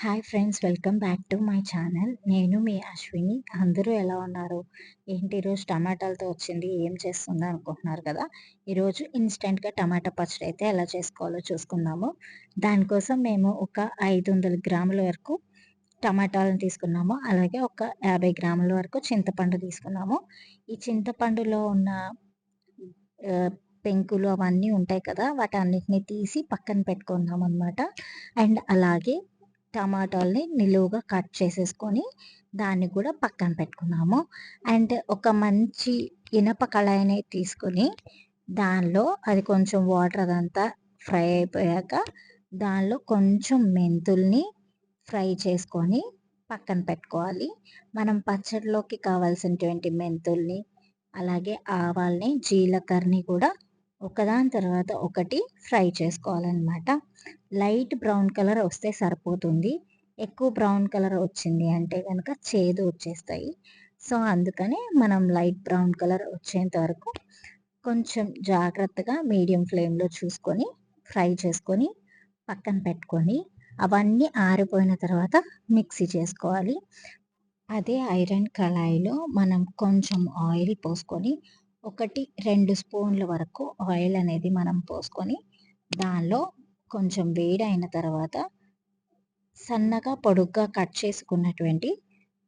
Hi friends, welcome back to my channel. నేను మీ అశ్విని. అందరూ ఎలా ఉన్నారు? ఏంటి ఈరోజు టమాటాలతో వచ్చింది, ఏం చేస్తుందో అనుకుంటున్నారు కదా. ఈరోజు ఇన్స్టెంట్గా టమాటా పచ్చడి అయితే ఎలా చేసుకోవాలో చూసుకుందాము. దానికోసం మేము ఒక 500 గ్రాముల వరకు టమాటాలను తీసుకున్నాము. అలాగే ఒక 50 గ్రాముల వరకు చింతపండు తీసుకున్నాము. ఈ చింతపండులో ఉన్న పెంకులు అవన్నీ ఉంటాయి కదా, వాటన్నిటిని తీసి పక్కన పెట్టుకుందాం అనమాట. అండ్ అలాగే టమాటాలని నిలువుగా కట్ చేసేసుకొని దాన్ని కూడా పక్కన పెట్టుకున్నాము. అండ్ ఒక మంచి ఇనప కళాయిని తీసుకొని దానిలో అది కొంచెం వాటర్ అదంతా ఫ్రై అయిపోయాక దానిలో కొంచెం మెంతుల్ని ఫ్రై చేసుకొని పక్కన పెట్టుకోవాలి. మనం పచ్చడిలోకి కావాల్సినటువంటి మెంతుల్ని, అలాగే ఆవాల్ని, జీలకర్రని కూడా ఒకదాని తర్వాత ఒకటి ఫ్రై చేసుకోవాలన్నమాట. లైట్ బ్రౌన్ కలర్ వస్తే సరిపోతుంది. ఎక్కువ బ్రౌన్ కలర్ వచ్చింది అంటే కనుక చేదు వచ్చేస్తాయి. సో అందుకని మనం లైట్ బ్రౌన్ కలర్ వచ్చేంత వరకు కొంచెం జాగ్రత్తగా మీడియం ఫ్లేమ్లో చూసుకొని ఫ్రై చేసుకొని పక్కన పెట్టుకొని అవన్నీ ఆరిపోయిన తర్వాత మిక్సీ చేసుకోవాలి. అదే ఐరన్ కళాయిలో మనం కొంచెం ఆయిల్ పోసుకొని 1-2 స్పూన్ల వరకు ఆయిల్ అనేది మనం పోసుకొని దానిలో కొంచెం వేడి అయిన తర్వాత సన్నగా పొడుగ్గా కట్ చేసుకున్నటువంటి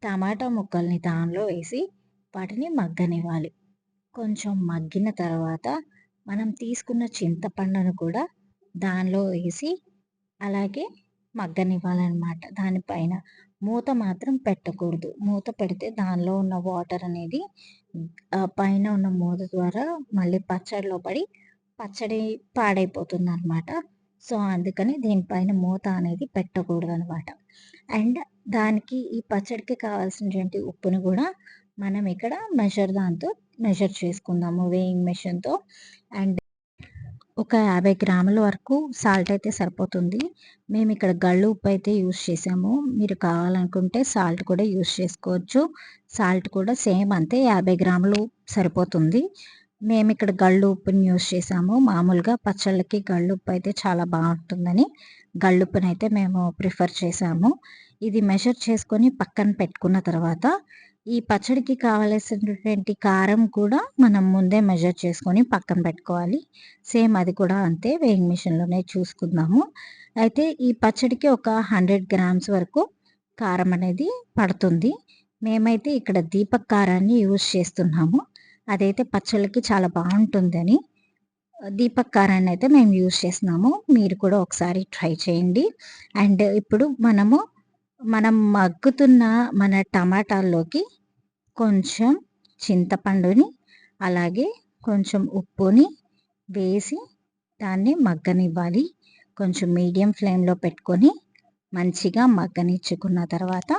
టమాటా ముక్కల్ని దానిలో వేసి వాటిని మగ్గనివ్వాలి. కొంచెం మగ్గిన తర్వాత మనం తీసుకున్న చింతపండును కూడా దానిలో వేసి అలాగే మగ్గనివ్వాలన్నమాట. దానిపైన మూత మాత్రం పెట్టకూడదు. మూత పెడితే దానిలో ఉన్న వాటర్ అనేది పైన ఉన్న మూత ద్వారా మళ్ళీ పచ్చడిలో పడి పచ్చడి పాడైపోతుందన్నమాట. సో అందుకని దీనిపైన మూత అనేది పెట్టకూడదనమాట. అండ్ దానికి ఈ పచ్చడికి కావాల్సినటువంటి ఉప్పుని కూడా మనం ఇక్కడ దాంతో మెజర్ చేసుకుందాము, వేయింగ్ మెషిన్‌తో. అండ్ ఒక 50 గ్రాముల వరకు సాల్ట్ అయితే సరిపోతుంది. మేము ఇక్కడ గళ్ళు ఉప్పు అయితే యూజ్ చేసాము. మీరు కావాలనుకుంటే సాల్ట్ కూడా యూజ్ చేసుకోవచ్చు. సాల్ట్ కూడా సేమ్ అంతే 50 గ్రాములు సరిపోతుంది. మేము ఇక్కడ గళ్ళు ఉప్పుని యూజ్ చేసాము. మామూలుగా పచ్చళ్ళకి గళ్ళు ఉప్పు అయితే చాలా బాగుంటుందని గళ్ళుప్పుని అయితే మేము ప్రిఫర్ చేసాము. ఇది మెజర్ చేసుకొని పక్కన పెట్టుకున్న తర్వాత ఈ పచ్చడికి కావలసినటువంటి కారం కూడా మనం ముందే మెజర్ చేసుకొని పక్కన పెట్టుకోవాలి. సేమ్ అది కూడా అంతే, వేయింగ్ మిషన్‌లోనే చూసుకుందాము. అయితే ఈ పచ్చడికి ఒక 100 గ్రామ్స్ వరకు కారం అనేది పడుతుంది. మేమైతే ఇక్కడ దీపక్ కారాన్ని యూజ్ చేస్తున్నాము. అదైతే పచ్చళ్ళకి చాలా బాగుంటుందని దీపక్ కారాన్ని అయితే మేము యూజ్ చేస్తున్నాము. మీరు కూడా ఒకసారి ట్రై చేయండి. అండ్ ఇప్పుడు మనం మగ్గుతున్న మన టమాటాల్లోకి కొంచెం చింతపండుని, అలాగే కొంచెం ఉప్పుని వేసి దాన్ని మగ్గనివ్వాలి. కొంచెం మీడియం ఫ్లేమ్లో పెట్టుకొని మంచిగా మగ్గనిచ్చుకున్న తర్వాత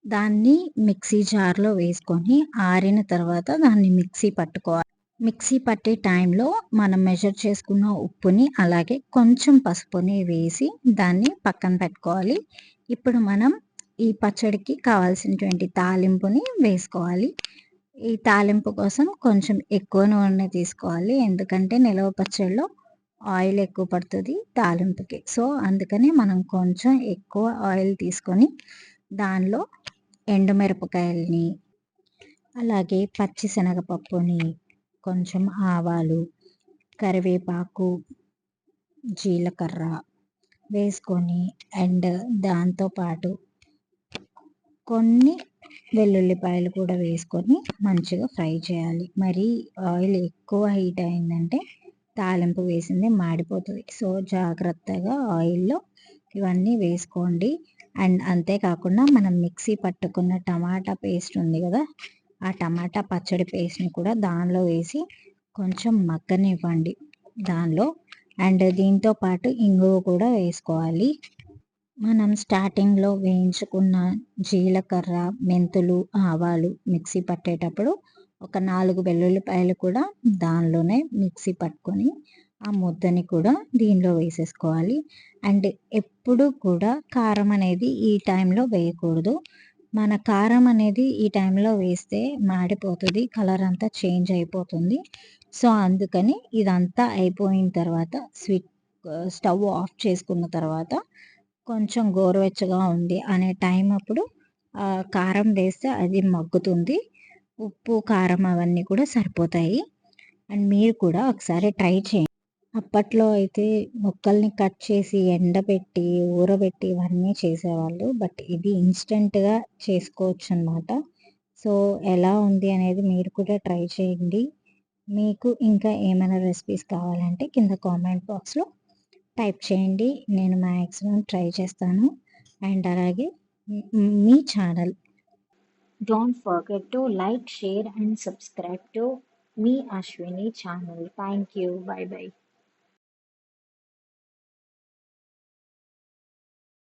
దాన్ని మిక్సీ జార్లో వేసుకొని ఆరిన తర్వాత దాన్ని మిక్సీ పట్టుకోవాలి. మిక్సీ పట్టే టైంలో మనం మెజర్ చేసుకున్న ఉప్పుని, అలాగే కొంచెం పసుపుని వేసి దాన్ని పక్కన పెట్టుకోవాలి. ఇప్పుడు మనం ఈ పచ్చడికి కావాల్సినటువంటి తాలింపుని వేసుకోవాలి. ఈ తాలింపు కోసం కొంచెం ఎక్కువ నూనె తీసుకోవాలి. ఎందుకంటే నిలవ పచ్చడిలో ఆయిల్ ఎక్కువ పడుతుంది తాలింపుకి. సో అందుకని మనం కొంచెం ఎక్కువ ఆయిల్ తీసుకొని దానిలో ఎండుమిరపకాయలని, అలాగే పచ్చిశనగపప్పుని, కొంచెం ఆవాలు, కరివేపాకు, జీలకర్ర వేసుకొని అండ్ దాంతోపాటు కొన్ని వెల్లుల్లిపాయలు కూడా వేసుకొని మంచిగా ఫ్రై చేయాలి. మరి ఆయిల్ ఎక్కువ హీట్ అయిందంటే తాలింపు వేసింది మాడిపోతుంది. సో జాగ్రత్తగా ఆయిల్‌లో ఇవన్నీ వేసుకోండి. అండ్ అంతేకాకుండా మనం మిక్సీ పట్టుకున్న టమాటా పేస్ట్ ఉంది కదా, ఆ టమాటా పచ్చడి పేస్ట్‌ని కూడా దానిలో వేసి కొంచెం మగ్గనివ్వండి దానిలో. అండ్ దీంతో పాటు ఇంగువ కూడా వేసుకోవాలి. మనం స్టార్టింగ్‌లో వేయించుకున్న జీలకర్ర, మెంతులు, ఆవాలు మిక్సీ పట్టేటప్పుడు ఒక 4 వెల్లుల్లిపాయలు కూడా దానిలోనే మిక్సీ పట్టుకొని ఆ ముద్దని కూడా దీనిలో వేసేసుకోవాలి. అండ్ ఎప్పుడు కూడా కారం అనేది ఈ టైంలో వేయకూడదు. మన కారం అనేది ఈ టైంలో వేస్తే మాడిపోతుంది, కలర్ అంతా చేంజ్ అయిపోతుంది. సో అందుకని ఇదంతా అయిపోయిన తర్వాత స్టవ్ ఆఫ్ చేసుకున్న తర్వాత కొంచెం గోరువెచ్చగా ఉంది అనే టైం అప్పుడు కారం వేస్తే అది మగ్గుతుంది. ఉప్పు, కారం అవన్నీ కూడా సరిపోతాయి. అండ్ మీరు కూడా ఒకసారి ట్రై చేయండి. అప్పట్లో అయితే ముక్కల్ని కట్ చేసి, ఎండబెట్టి, ఊరబెట్టి ఇవన్నీ చేసేవాళ్ళు. బట్ ఇది ఇన్‌స్టంట్‌గా చేసుకోవచ్చనమాట. సో, ఎలా ఉంది అనేది మీరు కూడా ట్రై చేయండి. మీకు ఇంకా ఏమైనా రెసిపీస్ కావాలంటే కింద కామెంట్ బాక్స్‌లో టైప్ చేయండి. నేను మాక్సిమం ట్రై చేస్తాను. అండ్ అలాగే మీ channel don't forget to like, share and subscribe to మీ Ashwini channel. Thank you. Bye by.